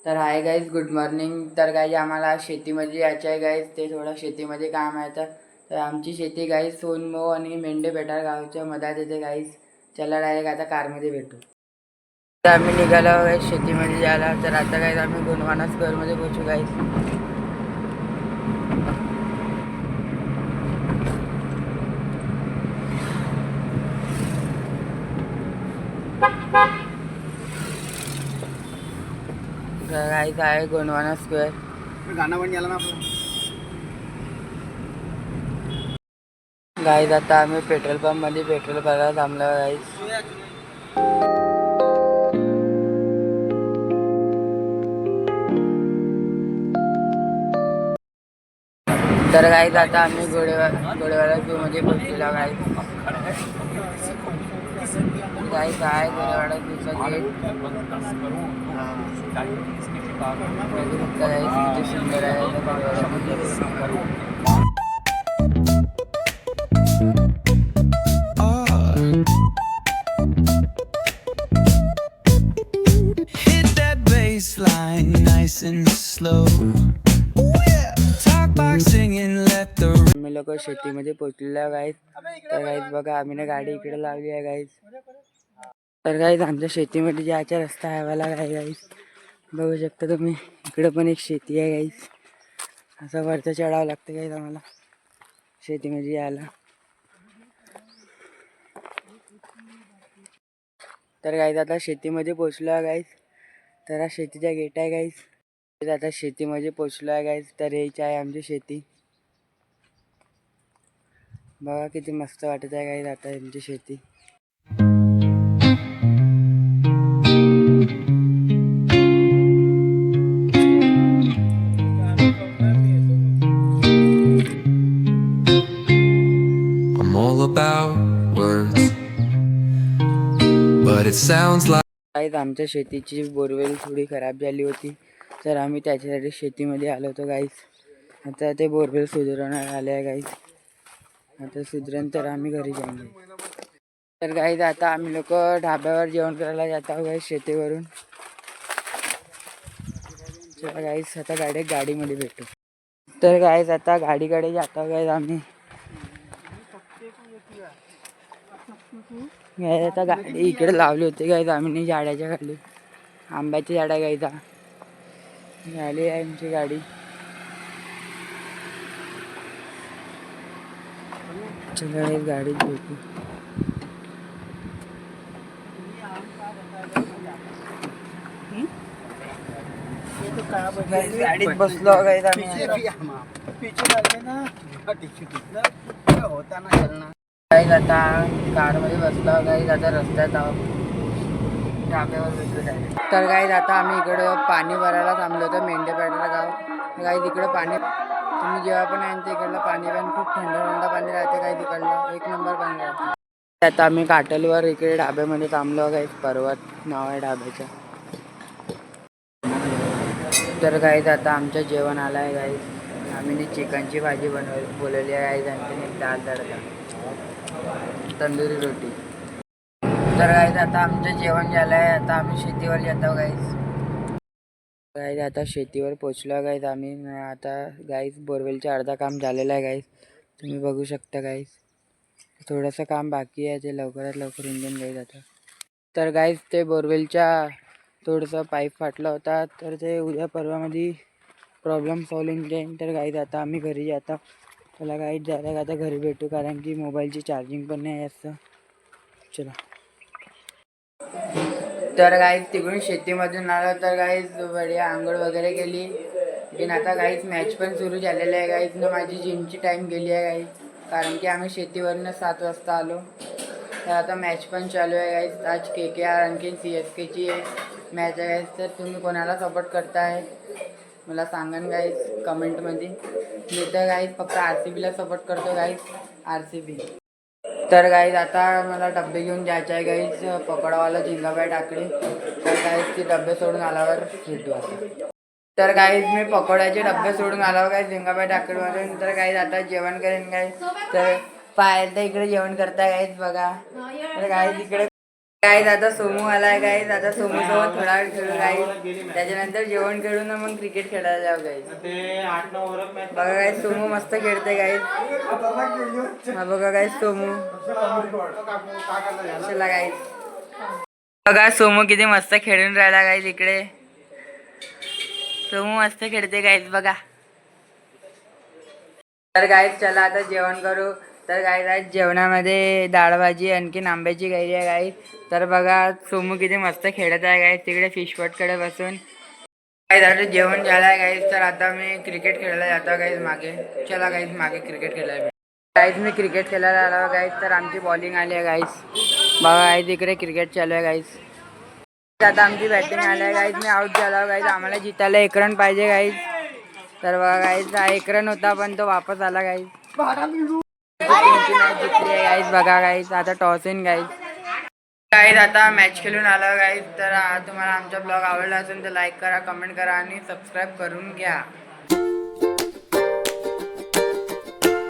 तर hi guys, good morning. तर guys आम्हाला शेतीमध्ये यायचं आहे गाईज. ते थोडं शेतीमध्ये काम आहे. तर आमची शेती गाईज सोनमो आणि मेंढे पेटाळ गावच्या मधात येते गाईज. चला डायरेक्ट आता कारमध्ये भेटू. तर आम्ही निघालो गाईज शेतीमध्ये जायला. तर आता गाईज आम्ही गोंडवाना स्क्वेअरमध्ये पोहोचू गाईज. गाईज आहे गोंडवाना स्क्वेअर. गाणं पण याला ना आपलं. गाईज आता आम्ही पेट्रोल पंपमध्ये पेट्रोल भरायला थांबलो गाईज. तर गाईज आता आम्ही गोडेवाला झूमध्ये पोहोचलेलो गाईज. गाईज आहे गोडेवाला झूचा गेट. बघू शकता गाईज किती सुंदर आहे गोडेवाला zoo. Baseline, nice and slow. Talk box singing, let the आम्ही लोक शेतीमध्ये पोहोचलेलो गाईज. तर गाईज बघा आम्ही ना गाडी इकडे लावली आहे गाईज. तर गाईज आमच्या शेतीमध्ये जायचा रस्ता आहे वाला काय गाईज. बघू शकता तुम्ही इकडे पण एक शेती आहे गाईज. असं वरचं चढावं लागतं गाईज आम्हाला शेतीमध्ये यायला. तर गाईज आता शेतीमध्ये पोहोचलो आहे गाईज. तर हा शेतीचा गेट आहे गाईज. आता शेतीमध्ये पोहोचलो आहे गाईज. तर हेच आहे आमची शेती. बघा किती मस्त वाटत आहे गाईज आता आमची शेती. I'm all about words, but it sounds like guys आमच्या शेतीची बोरवेल थोडी खराब झाली होती. तर आम्ही त्याच्यासाठी शेतीमध्ये आलो होतो गाईज. आता ते बोरवेल सुधारण्यात आले आहे गाईज. आता सुधरण तर आम्ही घरी जाऊन. तर गाईज आता आम्ही लोक ढाब्यावर जेवण करायला जात आहोत गाईज शेतीवरून. चला गाईज आता गाडीमध्ये भेटू. तर गाईज आता गाडीकडे जात आहोत गाईज आम्ही. गाईज आता गाडी इकडे लावली होती गाईज आम्ही झाडाच्या खाली. आंब्याची झाड आहे गाईज. झाली आहे आमची गाडी. चला गाडीत भेटू. गाडीत बसलो गाईज आम्ही. गाईज आता कारमध्ये बसलो गाईज. आता रस्त्यात आहोत ढाब्यावर भेटू. तर गाईज आता आम्ही इकडं पाणी भरायला थांबलो होतो मेंढेपेटाळ गाव. गाईज इकडं पाणी तुम्ही जेव्हा पण आहे इकडलं पाणी पण खूप थंड पाणी राहते गाईज. इकडलं एक नंबर पाणी राहते. आता आम्ही काटलवर इकडे ढाब्यामध्ये थांबलो गाईज. पर्वत नाव आहे ढाब्याचं. तर गाईज आता आमचं जेवण आलं आहे गाईज. आम्ही चिकनची भाजी बोलवली आहे गाईज. आणि डाळ तडका तंदुरी रोटी. तर गाईज आता आमचं जेवण झालं आहे. आता आम्ही शेतीवर येतो गाईज. गाईज आता शेतीवर पोचलो गाईज आम्ही. आता गाईज बोरवेलचं अर्धा काम झालेलं आहे गाईज. तुम्ही बघू शकता गाईज. थोडंसं काम बाकी आहे ते लवकरात लवकर इंजन गाईज आता. तर गाईज ते बोरवेलच्या थोडंसं पाईप फाटला होता. तर ते उद्या परवामध्ये प्रॉब्लेम सॉल्विंग जाईल. तर गाईज आता आम्ही घरी जातो. चला गाईज जायला आता घरी भेटू कारण की मोबाईलची चार्जिंग पण नाही असं. चला. तर गाईज तिकडून शेतीमधून आलो. तर गाईज बढिया आंघोळ वगैरे केली. पण आता गाईज मॅच पण सुरू झालेलं आहे गाईज. न माझी जिमची टाईम गेली आहे गाईज कारण की आम्ही शेतीवरनं 7 वाजता आलो. तर आता मॅच पण चालू आहे गाईज. आज KKR आणखीन CSKची मॅच आहे गाईज. तर तुम्ही कोणाला सपोर्ट करताय मला सांगा गाईज कमेंटमध्ये. मी तर गाईज फक्त RCBला सपोर्ट करतो गाईज. RCB. तर गाईज आता मला डब्बे घेऊन जायचे आहे गाईज. पकोडावाला झिंगाबाई टाकळी. तर गाईज ती डब्बे सोडून आल्यावर भेटू आता. तर गाईज मी पकोड्याचे डब्बे सोडून आलो गाईज झिंगाबाई टाकळीमधून. तर गाईज आता जेवण करेन गाईज. तर पाहायला तर इकडे जेवण करता गाईज बघा. तर गाईज इकडे गाईज आता सोमू आलाय गाईज. आता सोमू सोबत थोडा वेळ खेळू गाईज. त्याच्यानंतर जेवण खेळून मग क्रिकेट खेळायला जाऊ गाईज. बघा गाईज सोमू मस्त खेळते गाईज. हा बघा गाईज सोमू. चला गाईज बघा सोमू किती मस्त खेळून राहिला गाईज. इकडे सोमू मस्त खेळते गाईज बघा. तर गाईज चला आता जेवण करू. तर गाईज आज जेवणामध्ये डाळ भाजी आणखीन आंब्याची कैरी आहे गाईज. तर बघा सोमू किती मस्त खेळत आहे गाईज तिकडे फिशपॉटकडे बसून. गाईज आता जेवण झालं आहे गाईज. तर आता मी क्रिकेट खेळायला जातो गाईज मागे. चला गाईज मागे क्रिकेट खेळायला. गाईज मी क्रिकेट खेळायला आलो गाईज. तर आमची बॉलिंग आली आहे गाईज. बघा गाईज इकडे क्रिकेट चालू आहे गाईज. आता आमची बॅटिंग आली आहे गाईज. मी आऊट झालो गाईज. आम्हाला जितायला 1 रन पाहिजे गाईज. तर बघा गाईज 1 रन होता पण तो वापस आला गाईज. जिंकली आहे गाईज. बघा गाईज आता टॉस इन गाईज. गाईज आता मॅच खेळून आलो गाईज. तर तुम्हाला आमचा ब्लॉग आवडला असेल तर लाईक करा, कमेंट करा आणि सबस्क्राईब करून घ्या.